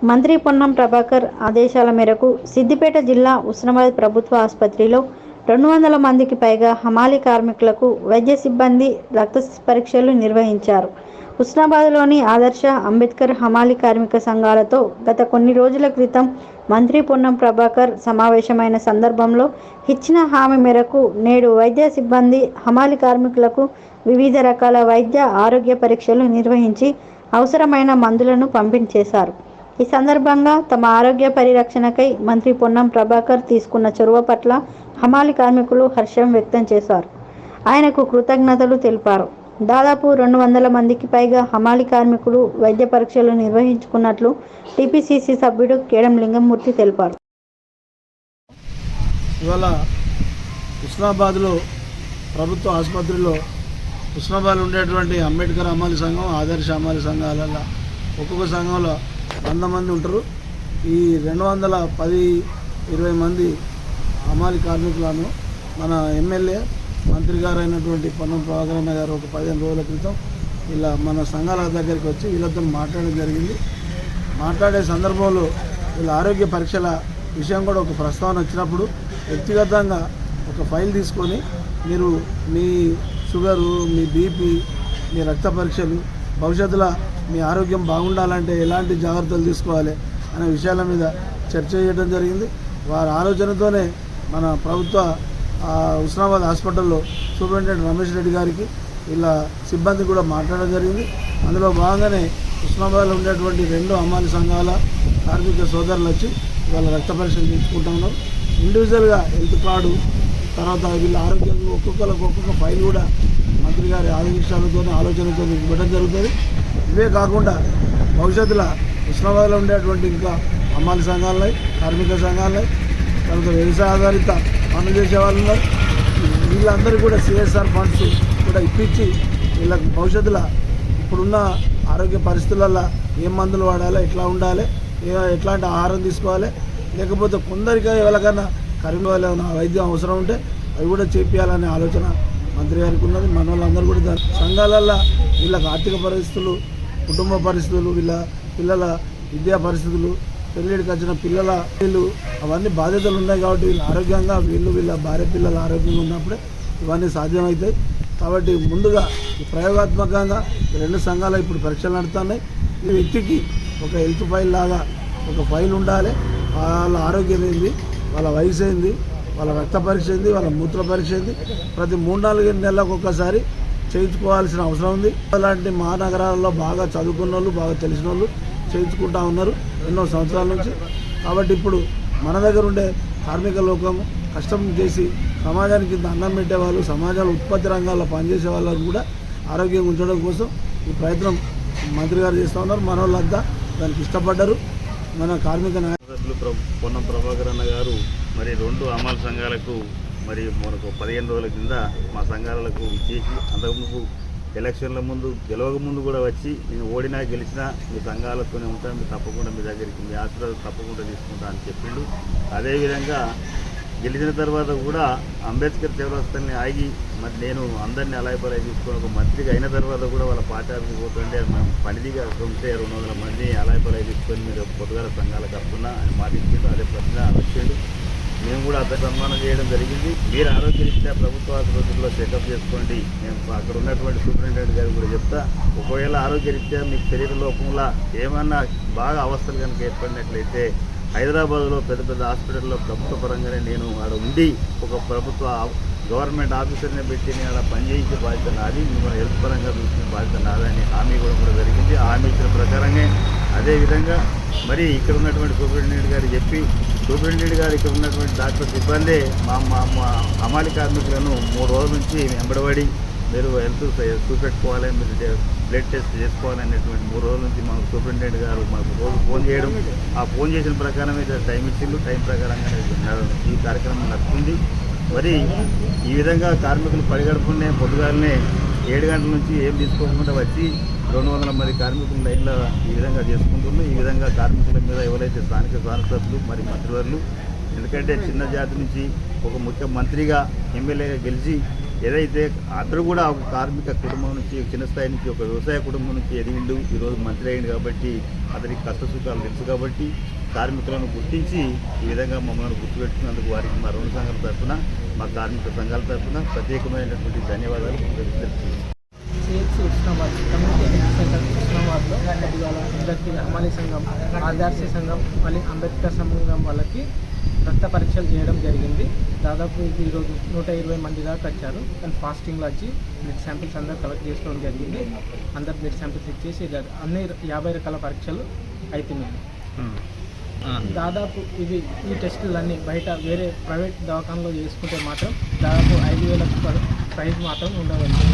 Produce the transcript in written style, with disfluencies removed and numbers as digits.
మంత్రి పొన్నం ప్రభాకర్ ఆదేశాల మేరకు సిద్దిపేట జిల్లా ఉస్నాబాద్ ప్రభుత్వ ఆసుపత్రిలో 200 మందికి పైగా హమాలీ కార్మికులకు వైద్య సిబ్బంది రక్త పరీక్షలు నిర్వహించారు. ఉస్నాబాద్లోని ఆదర్శ అంబేద్కర్ హమాలీ కార్మిక సంఘాలతో గత కొన్ని రోజుల క్రితం మంత్రి పొన్నం ప్రభాకర్ సమావేశమైన సందర్భంలో ఇచ్చిన హామీ మేరకు నేడు వైద్య సిబ్బంది హమాలీ కార్మికులకు వివిధ రకాల వైద్య ఆరోగ్య పరీక్షలు నిర్వహించి అవసరమైన మందులను పంపిణీ చేశారు. ఈ సందర్భంగా తమ ఆరోగ్య పరిరక్షణకై మంత్రి పొన్నం ప్రభాకర్ తీసుకున్న చొరవ పట్ల హమాలీ కార్మికులు హర్షం వ్యక్తం చేశారు. ఆయనకు కృతజ్ఞతలు తెలిపారు. దాదాపు 200 మందికి పైగా హమాలీ కార్మికులు వైద్య పరీక్షలు నిర్వహించుకున్నట్లు టీపీసీసీ సభ్యుడు కేడం లింగమూర్తి తెలిపారు. ఇవాళ ఉస్నాబాద్లో ప్రభుత్వ ఆసుపత్రిలో ఉస్నాబాద్లో ఉండేటువంటి అంబేద్కర్ హమాలీ సంఘం, ఆదర్శ హమాలీ సంఘాలలో ఒక్కొక్క సంఘంలో 100 మంది ఉంటారు. ఈ 210-20 మంది హమాలీ కార్మికులను మన ఎమ్మెల్యే మంత్రి గారు అయినటువంటి పొన్నం ప్రభాకర్ అన్న గారు ఒక 15 రోజుల క్రితం ఇలా మన సంఘాల దగ్గరికి వచ్చి వీళ్ళతో మాట్లాడడం జరిగింది. మాట్లాడే సందర్భంలో వీళ్ళ ఆరోగ్య పరీక్షల విషయం కూడా ఒక ప్రస్తావన వచ్చినప్పుడు వ్యక్తిగతంగా ఒక ఫైల్ తీసుకొని మీరు మీ షుగరు, మీ బీపీ, మీ రక్త పరీక్షలు, భవిష్యత్తులో మీ ఆరోగ్యం బాగుండాలంటే ఎలాంటి జాగ్రత్తలు తీసుకోవాలి అనే విషయాల మీద చర్చ చేయడం జరిగింది. వారి ఆలోచనతోనే మన ప్రభుత్వ ఉస్నాబాద్ హాస్పిటల్లో సూపరింటెండెంట్ రమేష్ రెడ్డి గారికి ఇలా సిబ్బంది కూడా మాట్లాడడం జరిగింది. అందులో భాగంగానే ఉస్నాబాద్లో ఉండేటువంటి 2 హమాలీ సంఘాల కార్మిక సోదరులు వచ్చి వాళ్ళ రక్త పరీక్షలు తీసుకుంటూ ఉన్నారు. ఇండివిజువల్గా హెల్త్ కార్డు, తర్వాత వీళ్ళ ఆరోగ్యం ఒక్కొక్క ఫైల్ కూడా మంత్రి గారి ఆలోచనతో ఇవ్వడం జరుగుతుంది. ఇవే కాకుండా భవిష్యత్తులో ఉస్నాబాద్లో ఉండేటువంటి ఇంకా హమాలీ సంఘాలున్నాయి, కార్మిక సంఘాలున్నాయి, తర్వాత వ్యవసాయ ఆధారిత పనులు చేసే వాళ్ళు ఉన్నారు. వీళ్ళందరికీ కూడా సిఎస్ఆర్ ఫండ్స్ కూడా ఇప్పించి వీళ్ళకి భవిష్యత్తులో ఇప్పుడున్న ఆరోగ్య పరిస్థితులలో ఏం మందులు వాడాలి, ఎట్లా ఉండాలి, ఎట్లాంటి ఆహారం తీసుకోవాలి, లేకపోతే కొందరికి ఎవరికైనా కరీంనగర్లో ఏమైనా వైద్యం అవసరం ఉంటే అవి కూడా చేపించాలనే ఆలోచన మంత్రి గారికి ఉన్నది. మన వాళ్ళందరూ కూడా సంఘాలల్లో వీళ్ళకి ఆర్థిక పరిస్థితులు, కుటుంబ పరిస్థితులు, వీళ్ళ పిల్లల విద్యా పరిస్థితులు, పెళ్ళిడికి వచ్చిన పిల్లల అవన్నీ బాధ్యతలు ఉన్నాయి. కాబట్టి వీళ్ళు ఆరోగ్యంగా వీళ్ళ భార్య పిల్లల ఆరోగ్యంగా ఉన్నప్పుడే ఇవన్నీ సాధ్యమవుతాయి. కాబట్టి ముందుగా ఈ ప్రయోగాత్మకంగా 2 సంఘాలు ఇప్పుడు పరీక్షలు నడుస్తున్నాయి. ఈ వ్యక్తికి ఒక హెల్త్ ఫైల్ లాగా ఒక ఫైల్ ఉండాలి. వాళ్ళ ఆరోగ్యం ఏంది, వాళ్ళ వయసు ఏంది, వాళ్ళ రక్త పరీక్ష ఏంది, వాళ్ళ మూత్ర పరీక్ష ఏంది, ప్రతి 3-4 నెలలకు ఒక్కసారి చేయించుకోవాల్సిన అవసరం ఉంది. అలాంటి మహానగరాల్లో బాగా చదువుకున్న వాళ్ళు, బాగా తెలిసిన వాళ్ళు చేయించుకుంటూ ఉన్నారు ఎన్నో సంవత్సరాల నుంచి. కాబట్టి ఇప్పుడు మన దగ్గర ఉండే కార్మిక లోకం కష్టం చేసి సమాజానికి అన్నం పెట్టేవాళ్ళు, సమాజంలో ఉత్పత్తి రంగాల్లో పనిచేసే వాళ్ళకు కూడా ఆరోగ్యంగా ఉంచడం కోసం ఈ ప్రయత్నం మంత్రి గారు చేస్తూ ఉన్నారు. మన వాళ్ళంతా దానికి ఇష్టపడ్డారు. మన కార్మిక నాయకులు పొన్నం ప్రభాకర్ అన్న గారు మరి 2 హమాలీ సంఘాలకు మరి మనకు 15 రోజుల కింద మా సంఘాలకు ఇచ్చేసి అంతకుముందు ఎలక్షన్ల ముందు గెలవక ముందు కూడా వచ్చి నేను ఓడినా గెలిచినా మీ సంఘాలతోనే ఉంటాను, మీరు తప్పకుండా మీ దగ్గరికి మీ ఆశీర్వాదం తప్పకుండా తీసుకుంటా అని చెప్పిండు. అదేవిధంగా గెలిచిన తర్వాత కూడా అంబేద్కర్ చౌరస్తాని ఆగి మరి నేను అందరినీ అలాయపలాయి తీసుకొని ఒక మంత్రిగా అయిన తర్వాత కూడా వాళ్ళ పార్టీకి పోతుంటే మనం పనిదిగా ఉంటే 200 మంది అలాయపలాయి తీసుకొని మీరు పొద్దుగాల సంఘాలకు వస్తున్నా అని మాటిచ్చిండు. అదే ప్రశ్న వచ్చిండు. మేము కూడా అతను సన్మానం చేయడం జరిగింది. మీరు ఆరోగ్యరీత్యా ప్రభుత్వ ఆసుపత్రిలో చెకప్ చేసుకోండి. నేను అక్కడ ఉన్నటువంటి సూపరింటెండెంట్ గారు కూడా చెప్తా, ఒకవేళ ఆరోగ్యరీత్యా మీకు శరీర లోపంలో ఏమన్నా బాగా అవస్థలు కనుక ఏర్పడినట్లయితే హైదరాబాద్లో పెద్ద హాస్పిటల్లో ప్రభుత్వ పరంగానే నేను ఆడ ఉండి ఒక ప్రభుత్వ గవర్నమెంట్ ఆఫీసర్ని పెట్టి నేను అలా పనిచేయించే బాధ్యత నాది, మిమ్మల్ని హెల్త్ పరంగా చూసుకునే బాధ్యత నాదని హామీ కూడా జరిగింది. హామీ ఇచ్చిన ప్రకారంగా అదేవిధంగా మరి ఇక్కడ ఉన్నటువంటి సూపరింటెండెంట్ గారు చెప్పి సూపరింటెండెంట్ గారు ఇక్కడ ఉన్నటువంటి డాక్టర్ సిబ్బంది మా హమాలీ కార్మికులను 3 రోజుల నుంచి వెంబడబడి మీరు హెల్త్ చూపెట్టుకోవాలి, మీరు బ్లడ్ టెస్ట్ చేసుకోవాలి అనేటువంటి 3 రోజుల నుంచి మాకు సూపరింటెండెంట్ గారు మాకు రోజు ఫోన్ చేయడం, ఆ ఫోన్ చేసిన ప్రకారమే టైం ఇచ్చిండు. టైం ప్రకారంగానే ఈ కార్యక్రమం నడుస్తుంది. మరి ఈ విధంగా కార్మికులు పడిగడుపునే పొద్దుగాలనే 7 గంటల నుంచి ఏం తీసుకోకుండా వచ్చి 200 మంది కార్మికులు లైన్లో ఈ విధంగా చేసుకుంటున్నారు. ఈ విధంగా కార్మికుల మీద ఎవరైతే స్థానిక శాసనసభ్యులు మరి మంత్రివర్యులు, ఎందుకంటే చిన్న జాతి నుంచి ఒక ముఖ్యమంత్రిగా ఎమ్మెల్యేగా గెలిచి ఏదైతే అందరూ కూడా ఒక కార్మిక కుటుంబం నుంచి చిన్న స్థాయి నుంచి ఒక వ్యవసాయ కుటుంబం నుంచి ఎదిగిండు, ఈరోజు మంత్రి అయింది కాబట్టి అతనికి కష్ట సుఖాలు తెలుసు కాబట్టి కార్మికులను గుర్తించి ఈ విధంగా మమ్మల్ని గుర్తుపెట్టుకున్నందుకు వారికి మా రెండు సంఘాల తరఫున మా కార్మిక సంఘాల తరఫున ప్రత్యేకమైనటువంటి ధన్యవాదాలు తెలుపుతున్నాను. CHC Usnabad community health centre ఉస్నాబాద్లో ఇవాళ అందరికీ హమాలి సంఘం, ఆర్ఆర్సీ సంఘం, మళ్ళీ అంబేద్కర్ సంఘం వాళ్ళకి రక్త పరీక్షలు చేయడం జరిగింది. దాదాపు ఈరోజు 120 మంది దాకా వచ్చారు. కానీ ఫాస్టింగ్లో వచ్చి బ్లడ్ శాంపిల్స్ అందరూ కలెక్ట్ చేసుకోవడం జరిగింది. అందరు బ్లడ్ శాంపిల్స్ ఇచ్చేసి అన్ని 50 రకాల పరీక్షలు అవుతున్నాయి. దాదాపు ఈ టెస్టులన్నీ బయట వేరే ప్రైవేట్ దవాఖానలో చేసుకుంటే మాత్రం దాదాపు 5,000 ప్రైజ్ మాత్రం ఉండవచ్చు.